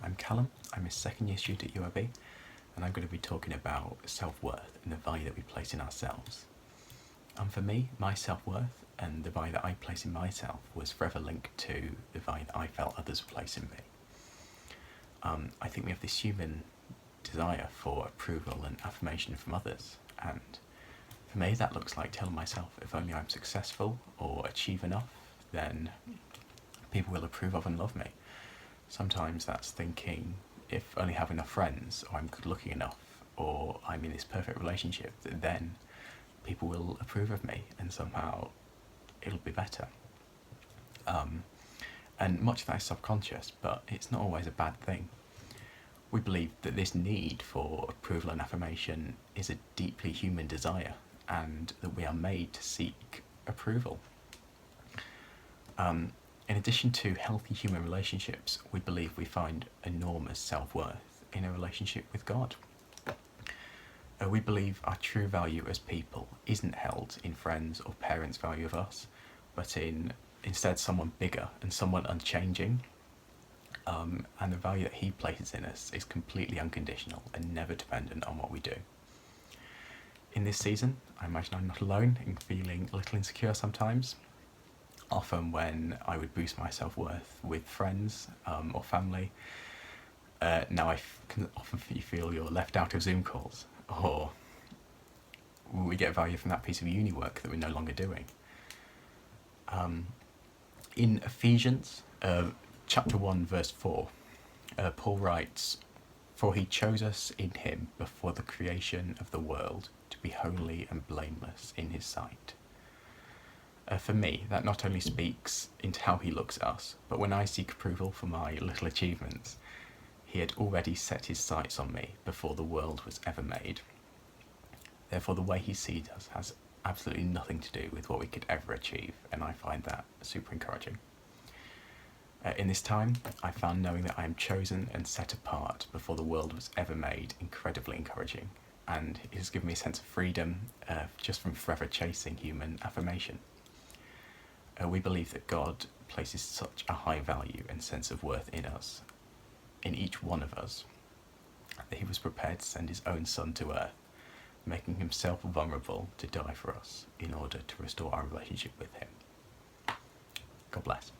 I'm Callum, I'm a second year student at UAB, and I'm going to be talking about self-worth and the value that we place in ourselves. For me, my self-worth and the value that I place in myself was forever linked to the value that I felt others place in me. I think we have this human desire for approval and affirmation from others, and for me that looks like telling myself if only I'm successful or achieve enough, then people will approve of and love me. Sometimes that's thinking if only have enough friends, or I'm good looking enough, or I'm in this perfect relationship, then people will approve of me and somehow it'll be better. And much of that is subconscious, but it's not always a bad thing. We believe that this need for approval and affirmation is a deeply human desire, and that we are made to seek approval. In addition to healthy human relationships, we believe we find enormous self-worth in a relationship with God. We believe our true value as people isn't held in friends or parents' value of us, but in instead someone bigger and someone unchanging. And the value that he places in us is completely unconditional and never dependent on what we do. In this season, I imagine I'm not alone in feeling a little insecure sometimes. Often when I would boost my self-worth with friends or family, now I can often feel you're left out of Zoom calls, or we get value from that piece of uni work that we're no longer doing. In Ephesians, chapter 1, verse 4, Paul writes, "For he chose us in him before the creation of the world to be holy and blameless in his sight." For me, that not only speaks into how he looks at us, but when I seek approval for my little achievements, he had already set his sights on me before the world was ever made. Therefore, the way he sees us has absolutely nothing to do with what we could ever achieve, and I find that super encouraging. In this time, I found knowing that I am chosen and set apart before the world was ever made incredibly encouraging, and it has given me a sense of freedom just from forever chasing human affirmation. We believe that God places such a high value and sense of worth in us, in each one of us, that he was prepared to send his own son to earth, making himself vulnerable to die for us in order to restore our relationship with him. God bless.